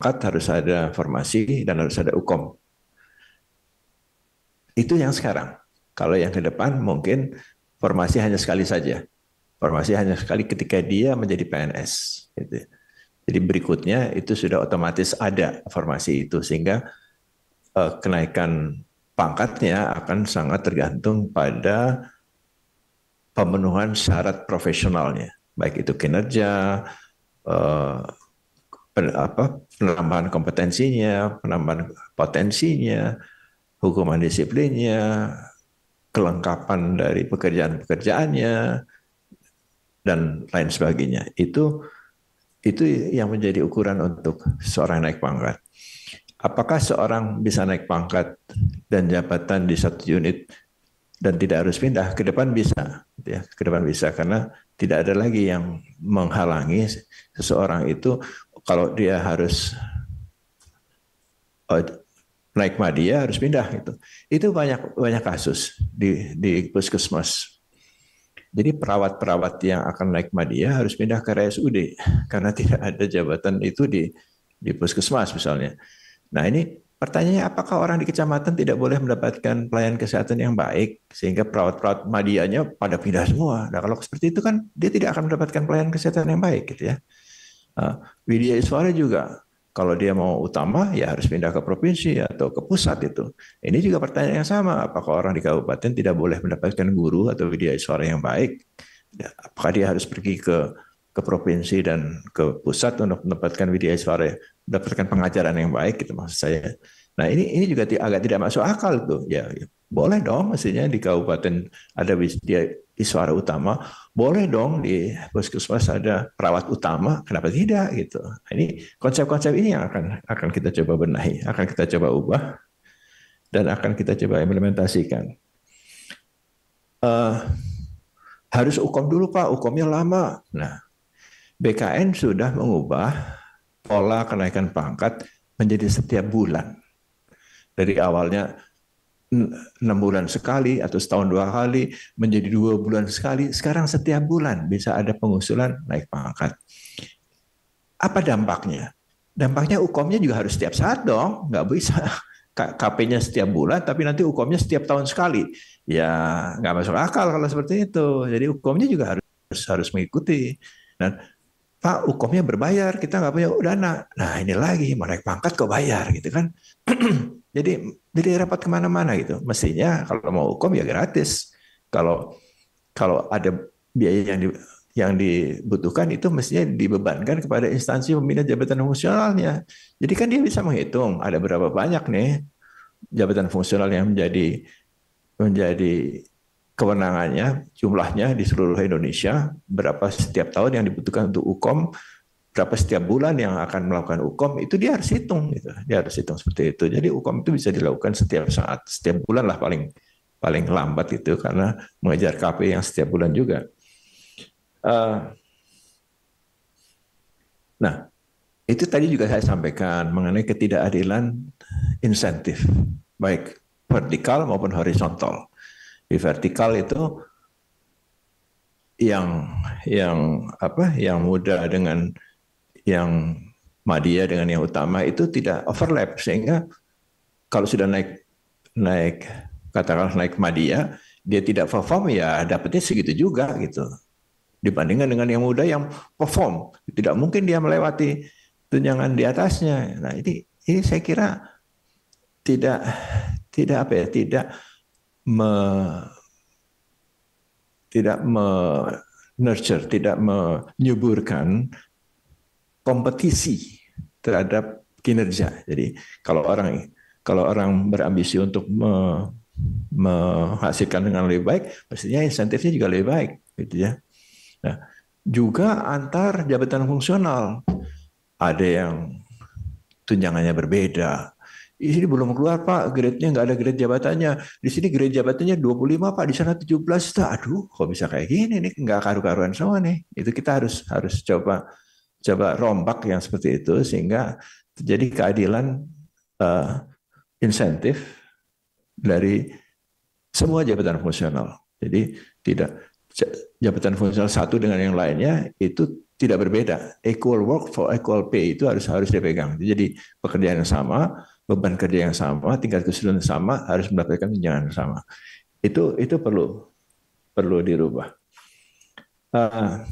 harus ada formasi dan harus ada hukum. Itu yang sekarang. Kalau yang ke depan mungkin formasi hanya sekali saja. Formasi hanya sekali ketika dia menjadi PNS. Gitu. Jadi berikutnya itu sudah otomatis ada formasi itu sehingga kenaikan pangkatnya akan sangat tergantung pada pemenuhan syarat profesionalnya, baik itu kinerja, eh, penambahan kompetensinya, penambahan potensinya, hukuman disiplinnya, kelengkapan dari pekerjaan-pekerjaannya, dan lain sebagainya. Itu yang menjadi ukuran untuk seorang naik pangkat. Apakah seorang bisa naik pangkat dan jabatan di satu unit dan tidak harus pindah ke depan bisa, gitu ya, ke depan bisa karena tidak ada lagi yang menghalangi seseorang itu kalau dia harus uh, naik media harus pindah gitu. Itu banyak banyak kasus di puskesmas. Jadi perawat-perawat yang akan naik media harus pindah ke RSUD karena tidak ada jabatan itu di puskesmas misalnya. Nah ini pertanyaannya apakah orang di kecamatan tidak boleh mendapatkan pelayanan kesehatan yang baik sehingga perawat-perawat madianya pada pindah semua. Nah kalau seperti itu kan dia tidak akan mendapatkan pelayanan kesehatan yang baik gitu ya. Widya Iswara juga kalau dia mau utama ya harus pindah ke provinsi atau ke pusat itu. Ini juga pertanyaan yang sama, apakah orang di kabupaten tidak boleh mendapatkan guru atau widya Iswara yang baik? Ya, apakah dia harus pergi ke provinsi dan ke pusat untuk mendapatkan widya Iswara, mendapatkan pengajaran yang baik gitu maksud saya. Nah ini juga agak tidak masuk akal tuh. Ya, ya boleh dong, mestinya di kabupaten ada widya Iswara utama, boleh dong di puskesmas ada perawat utama, kenapa tidak gitu. Nah, ini konsep-konsep ini yang akan kita coba benahi, akan kita coba ubah dan akan kita coba implementasikan. Uh, harus hukum dulu Pak, hukumnya lama. Nah, BKN sudah mengubah pola kenaikan pangkat menjadi setiap bulan. Dari awalnya 6 bulan sekali atau setahun 2 kali menjadi 2 bulan sekali. Sekarang setiap bulan bisa ada pengusulan naik pangkat. Apa dampaknya? Dampaknya UKOM-nya juga harus setiap saat dong, nggak bisa KP-nya setiap bulan, tapi nanti UKOM-nya setiap tahun sekali. Ya nggak masuk akal kalau seperti itu. Jadi UKOM-nya juga harus mengikuti. Dan Pak, UKOM-nya berbayar, kita nggak punya dana. Nah ini lagi, mau naik pangkat kok bayar gitu kan. jadi rapat kemana-mana gitu. Mestinya kalau mau UKOM ya gratis. Kalau kalau ada biaya yang dibutuhkan itu mestinya dibebankan kepada instansi pembina jabatan fungsionalnya. Jadi kan dia bisa menghitung ada berapa banyak nih jabatan fungsional yang menjadi menjadi kewenangannya, jumlahnya di seluruh Indonesia, berapa setiap tahun yang dibutuhkan untuk UKOM, berapa setiap bulan yang akan melakukan UKOM, itu dia harus hitung gitu. Dia harus hitung seperti itu. Jadi UKOM itu bisa dilakukan setiap saat, setiap bulan lah paling paling lambat itu karena mengejar KP yang setiap bulan juga. Nah, itu tadi juga saya sampaikan mengenai ketidakadilan insentif, baik vertikal maupun horizontal. Di vertikal itu yang yang muda dengan yang media dengan yang utama itu tidak overlap sehingga kalau sudah naik naik katakanlah naik media dia tidak perform ya dapatnya segitu juga gitu dibandingkan dengan yang muda yang perform tidak mungkin dia melewati tunjangan di atasnya. Nah ini saya kira tidak tidak apa ya me, tidak me nurture tidak menyuburkan kompetisi terhadap kinerja. Jadi kalau orang berambisi untuk menghasilkan dengan lebih baik, pastinya insentifnya juga lebih baik, gitu ya. Nah, juga antar jabatan fungsional ada yang tunjangannya berbeda. Di sini belum keluar Pak, grade-nya nggak ada grade jabatannya. Di sini grade jabatannya 25 Pak, di sana 17. Aduh, kok bisa kayak gini nih? Nggak karu-karuan semua nih. Itu kita harus harus coba coba rombak yang seperti itu sehingga terjadi keadilan uh, insentif dari semua jabatan fungsional. Jadi tidak jabatan fungsional satu dengan yang lainnya itu tidak berbeda. Equal work for equal pay itu harus dipegang. Jadi pekerjaan yang sama, beban kerja yang sama, tingkat kesulitan yang sama, harus mendapatkan tunjangan yang sama. Itu perlu dirubah. Uh,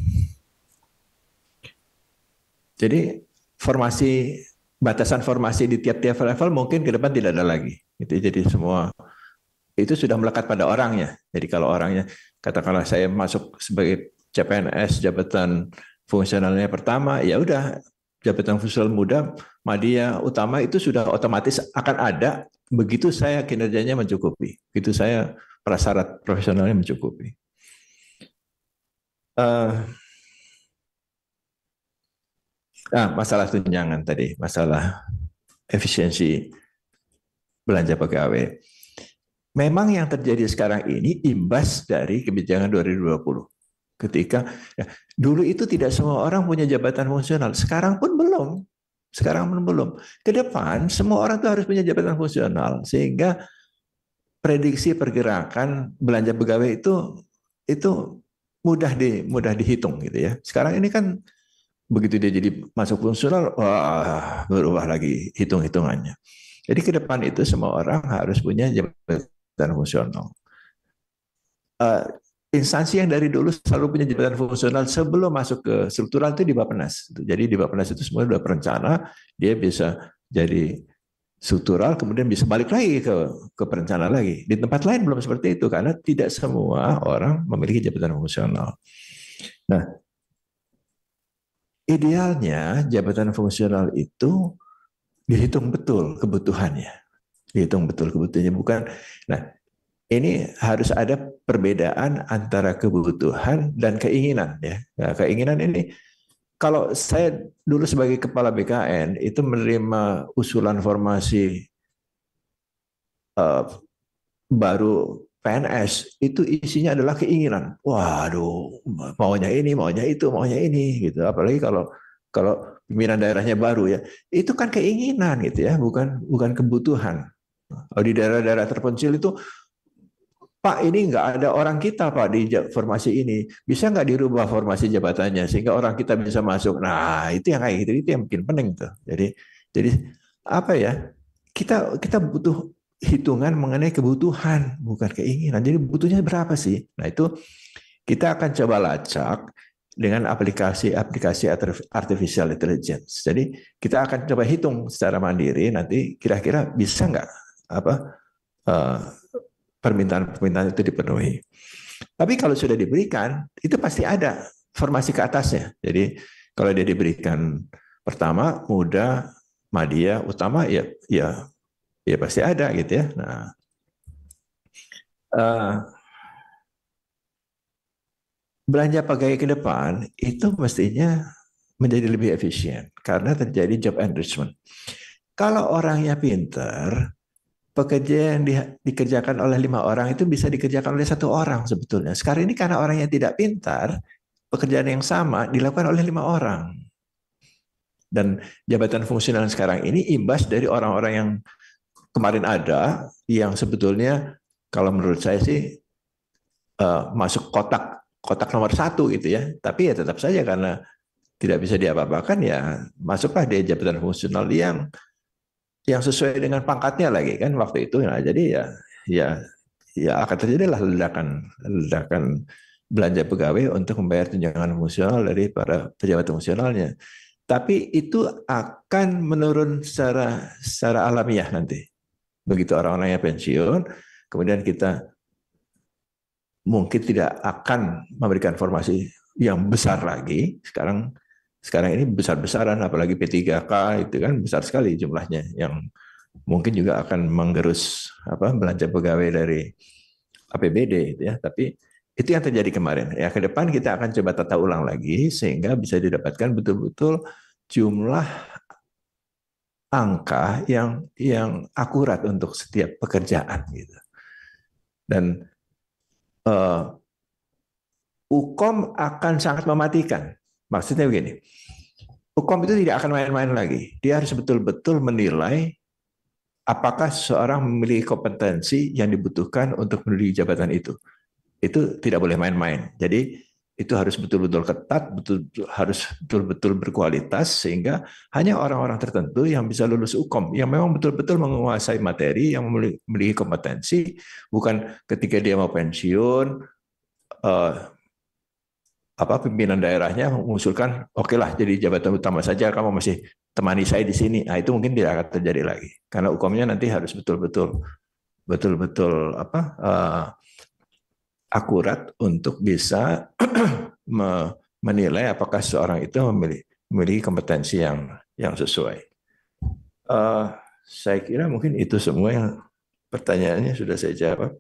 jadi formasi batasan formasi di tiap-tiap level mungkin ke depan tidak ada lagi. Jadi semua itu sudah melekat pada orangnya. Jadi kalau orangnya katakanlah saya masuk sebagai CPNS jabatan fungsionalnya pertama, ya udah jabatan fungsional muda, madya, utama itu sudah otomatis akan ada begitu saya kinerjanya mencukupi, begitu saya prasyarat profesionalnya mencukupi. Masalah tunjangan tadi, masalah efisiensi belanja pegawai. Memang yang terjadi sekarang ini imbas dari kebijakan 2020. Ketika dulu itu tidak semua orang punya jabatan fungsional, sekarang pun belum. Sekarang pun belum. Ke depan semua orang tuh harus punya jabatan fungsional sehingga prediksi pergerakan belanja pegawai itu mudah dihitung gitu ya. Sekarang ini kan begitu dia jadi masuk fungsional, wah berubah lagi hitung-hitungannya. Jadi ke depan itu semua orang harus punya jabatan fungsional. Instansi yang dari dulu selalu punya jabatan fungsional sebelum masuk ke struktural itu di Bappenas. Jadi di Bappenas itu semua sudah perencana, dia bisa jadi struktural, kemudian bisa balik lagi ke perencana lagi. Di tempat lain belum seperti itu karena tidak semua orang memiliki jabatan fungsional. Nah, idealnya jabatan fungsional itu dihitung betul kebutuhannya, bukan. Nah, ini harus ada perbedaan antara kebutuhan dan keinginan ya. Nah, keinginan ini kalau saya dulu sebagai kepala BKN itu menerima usulan formasi baru PNS itu isinya adalah keinginan. Waduh, maunya ini gitu. Apalagi kalau pimpinan daerahnya baru ya. Itu kan keinginan gitu ya, bukan kebutuhan. Di daerah-daerah terpencil itu Pak, ini nggak ada orang kita Pak di formasi ini. Bisa nggak dirubah formasi jabatannya sehingga orang kita bisa masuk. Nah, itu yang kayak gitu, itu yang bikin pening tuh. Jadi apa ya? Kita butuh hitungan mengenai kebutuhan, bukan keinginan. Jadi butuhnya berapa sih? Nah, itu kita akan coba lacak dengan aplikasi artificial intelligence. Jadi kita akan coba hitung secara mandiri nanti kira-kira bisa nggak apa uh, permintaan itu dipenuhi. Tapi kalau sudah diberikan, itu pasti ada formasi ke atasnya. Jadi kalau dia diberikan pertama, muda, madya, utama, ya pasti ada gitu ya. Nah, belanja pegawai ke depan itu mestinya menjadi lebih efisien karena terjadi job enrichment. Kalau orangnya pinter, pekerja yang dikerjakan oleh 5 orang itu bisa dikerjakan oleh 1 orang sebetulnya. Sekarang ini karena orang yang tidak pintar, pekerjaan yang sama dilakukan oleh 5 orang. Dan jabatan fungsional sekarang ini imbas dari orang-orang yang kemarin ada, yang sebetulnya kalau menurut saya sih masuk kotak nomor 1 gitu ya. Tapi ya tetap saja karena tidak bisa diapa-apakan ya masuklah di jabatan fungsional yang sesuai dengan pangkatnya lagi kan waktu itu. Nah, jadi ya akan terjadilah ledakan belanja pegawai untuk membayar tunjangan fungsional dari para pejabat fungsionalnya. Tapi itu akan menurun secara alamiah nanti. Begitu orang-orangnya pensiun, kemudian kita mungkin tidak akan memberikan formasi yang besar lagi. Sekarang ini besar-besaran, apalagi P3K itu kan besar sekali jumlahnya, yang mungkin juga akan menggerus belanja pegawai dari APBD gitu ya. Tapi itu yang terjadi kemarin. Ya, ke depan kita akan coba tata ulang lagi sehingga bisa didapatkan betul-betul jumlah angka yang akurat untuk setiap pekerjaan gitu. Dan Ukom akan sangat mematikan. Maksudnya begini, Ukom itu tidak akan main-main lagi. Dia harus betul-betul menilai apakah seseorang memiliki kompetensi yang dibutuhkan untuk menduduki jabatan itu. Itu tidak boleh main-main. Jadi itu harus betul-betul ketat, harus betul-betul berkualitas sehingga hanya orang-orang tertentu yang bisa lulus UKOM yang memang betul-betul menguasai materi, yang memiliki kompetensi, bukan ketika dia mau pensiun eh, pimpinan daerahnya mengusulkan oke lah jadi jabatan utama saja, kamu masih temani saya di sini. Nah, itu mungkin tidak akan terjadi lagi karena UKOM-nya nanti harus betul-betul akurat untuk bisa menilai apakah seorang itu memiliki kompetensi yang sesuai. Uh, saya kira mungkin itu semua yang pertanyaannya sudah saya jawab.